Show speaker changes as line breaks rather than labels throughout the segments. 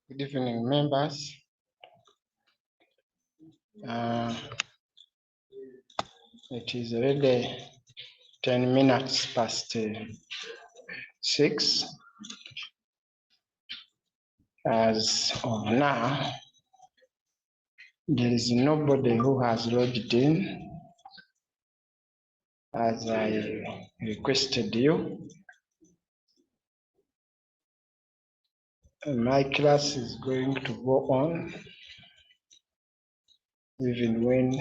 Good evening, members. It is already 10 minutes past 6. As of now, there is nobody who has logged in as I requested you. My class is going to go on even when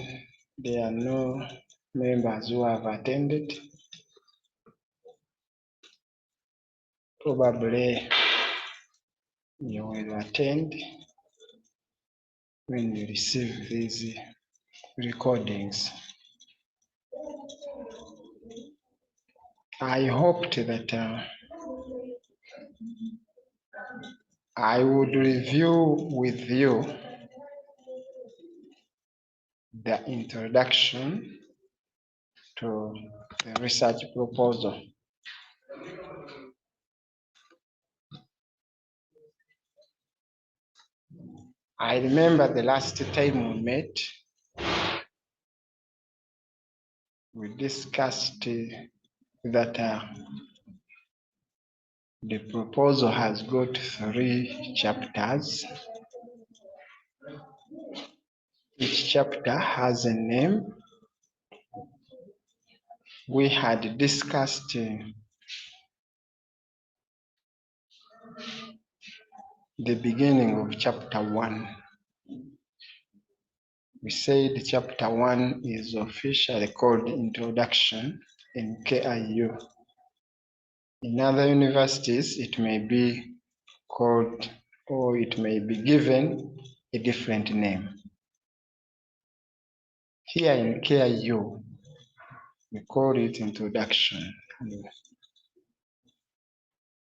there are no members who have attended. Probably you will attend when you receive these recordings. I hoped that I would review with you the introduction to the research proposal. I remember the last time we met, we discussed that the proposal has got 3 chapters. Each chapter has a name. We had discussed the beginning of chapter 1. We said chapter 1 is officially called Introduction in KIU. In other universities, it may be called, or it may be given a different name. Here in KIU, we call it Introduction.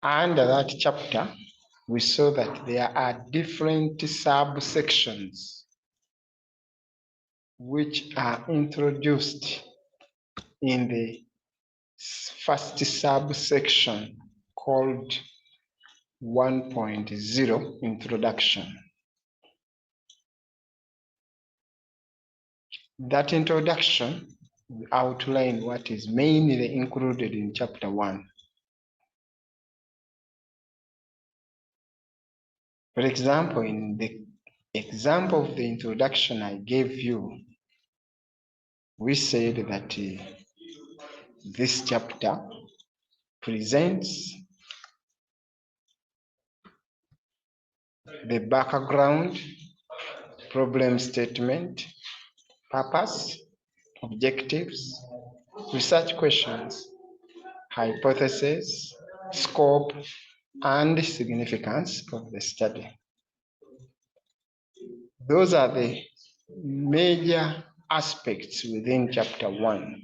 Under that chapter, we saw that there are different subsections which are introduced in the first subsection called 1.0 Introduction. That introduction will outline what is mainly included in chapter 1. For example, in the example of the introduction I gave you, we said that this chapter presents the background, problem statement, purpose, objectives, research questions, hypothesis, scope, and significance of the study. Those are the major aspects within chapter 1.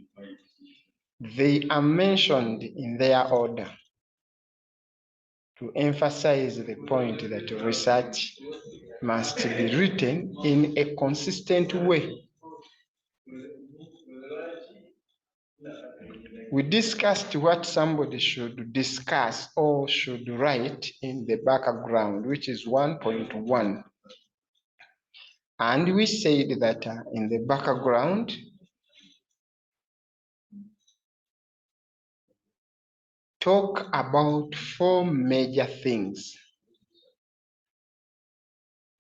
They are mentioned in their order to emphasize the point that research must be written in a consistent way. We discussed what somebody should discuss or should write in the background, which is 1.1. And we said that in the background, talk about 4 major things.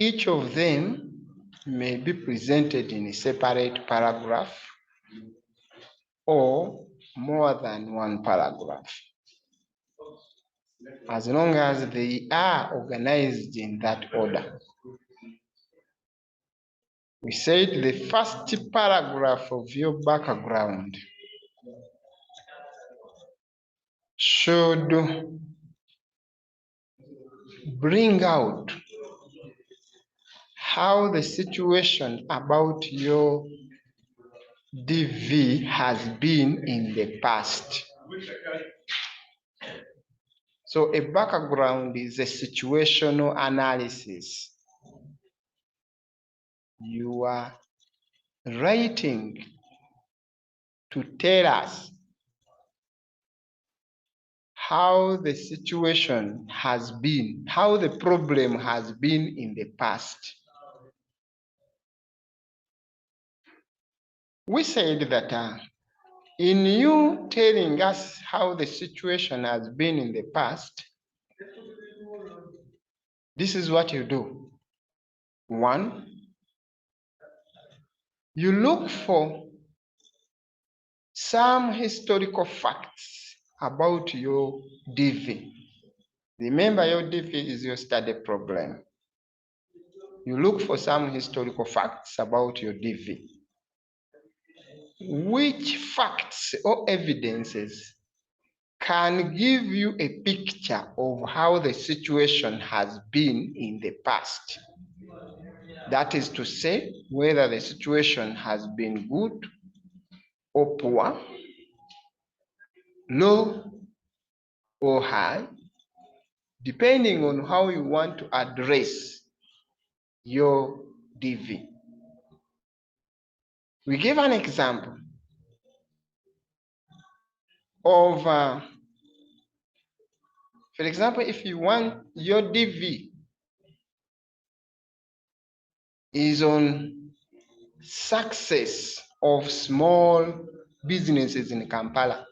Each of them may be presented in a separate paragraph or more than 1 paragraph, as long as they are organized in that order. We said the first paragraph of your background should bring out how the situation about your DV has been in the past. So a background is a situational analysis. You are writing to tell us how the situation has been, how the problem has been in the past. We said that in you telling us how the situation has been in the past, this is what you do. One, you look for some historical facts about your DV. Remember, your DV is your study problem. You look for some historical facts about your DV. Which facts or evidences can give you a picture of how the situation has been in the past? That is to say, whether the situation has been good or poor, low or high, depending on how you want to address your DV. We give an example of, for example, if you want your DV is on success of small businesses in Kampala,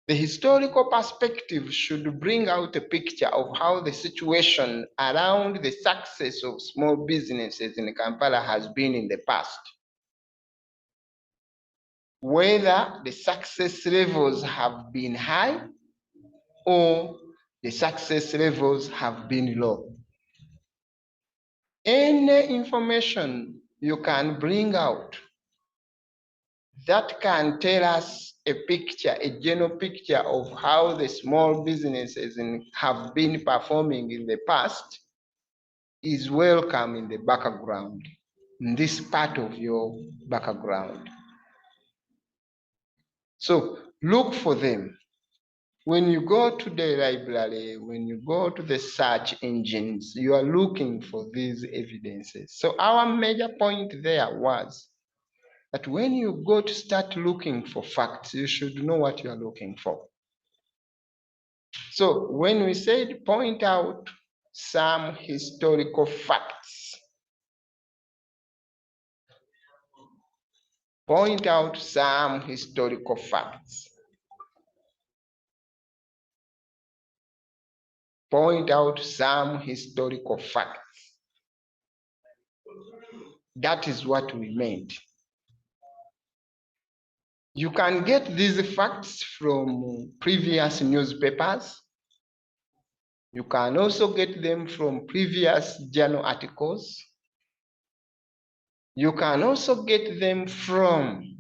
the historical perspective should bring out a picture of how the situation around the success of small businesses in Kampala has been in the past. Whether the success levels have been high or the success levels have been low. Any information you can bring out that can tell us a picture, a general picture of how the small businesses have been performing in the past is welcome in the background, in this part of your background. So look for them. When you go to the library, when you go to the search engines, you are looking for these evidences. So our major point there was that when you go to start looking for facts, you should know what you are looking for. So when we said point out some historical facts, point out some historical facts. Point out some historical facts. That is what we meant. You can get these facts from previous newspapers. You can also get them from previous journal articles. You can also get them from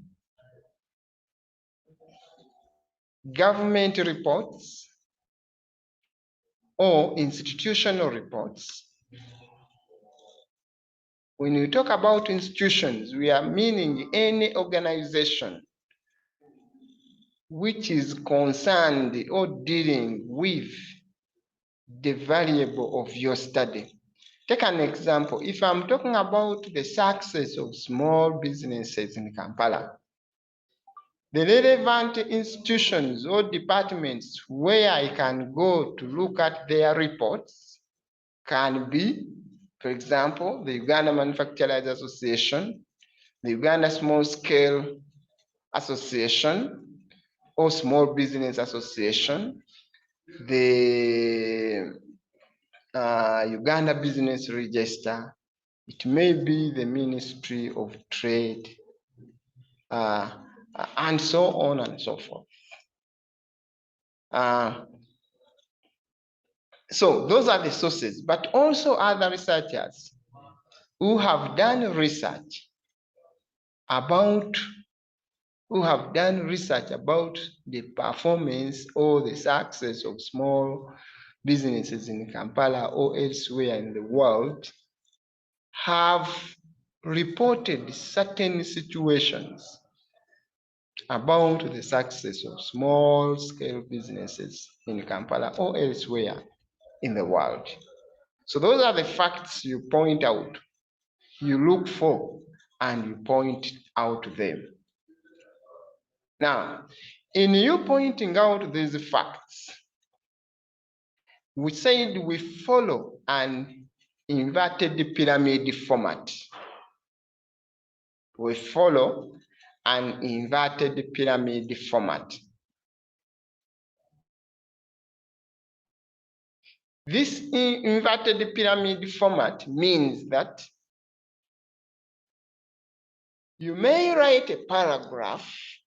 government reports or institutional reports. When we talk about institutions, we are meaning any organization which is concerned or dealing with the variable of your study. Take an example. If I'm talking about the success of small businesses in Kampala, the relevant institutions or departments where I can go to look at their reports can be, for example, the Uganda Manufacturers Association, the Uganda Small Scale Association or Small Business Association, the Uganda Business Register. It may be the Ministry of Trade, and so on and so forth. So those are the sources, but also other researchers who have done research about the performance or the success of small businesses in Kampala or elsewhere in the world have reported certain situations about the success of small-scale businesses in Kampala or elsewhere in the world. So those are the facts you point out, you look for, and you point out them. Now, In you pointing out these facts, we said we follow an inverted pyramid format. We follow an inverted pyramid format. This inverted pyramid format means that you may write a paragraph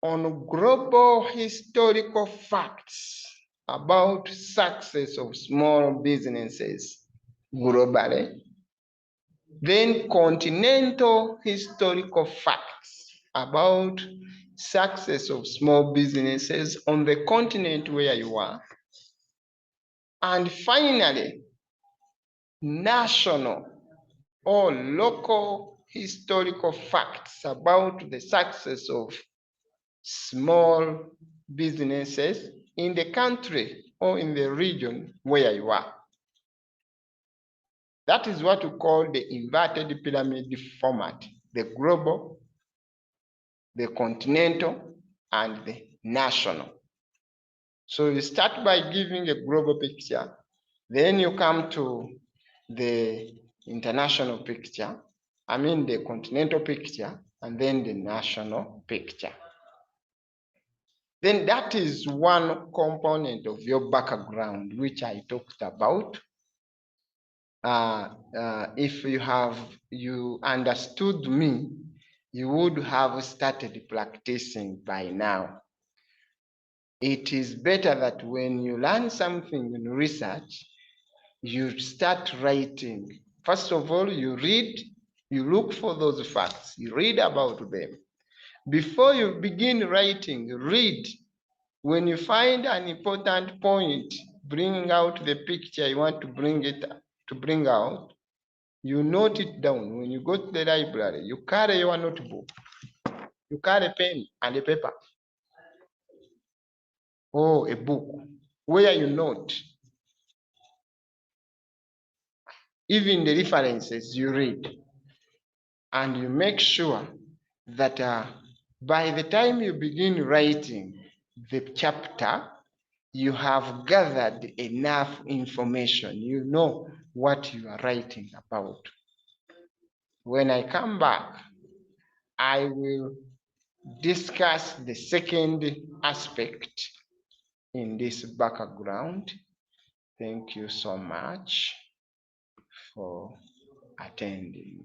on global historical facts about success of small businesses globally, then continental historical facts about success of small businesses on the continent where you are, and finally, national or local historical facts about the success of small businesses in the country or in the region where you are. That is what we call the inverted pyramid format: the global, the continental, and the national. So you start by giving a global picture, then you come to the international picture, the continental picture, and then the national picture. Then that is one component of your background, which I talked about. If you understood me, you would have started practicing by now. It is better that when you learn something in research, you start writing. First of all, you read, you look for those facts, you read about them. Before you begin writing, read. When you find an important point, bring out the picture you want to bring out, you note it down. When you go to the library, you carry your notebook, you carry a pen and a paper, or a book, where you note even the references you read, and you make sure that by the time you begin writing the chapter, you have gathered enough information. You know what you are writing about. When I come back, I will discuss the second aspect in this background. Thank you so much for attending.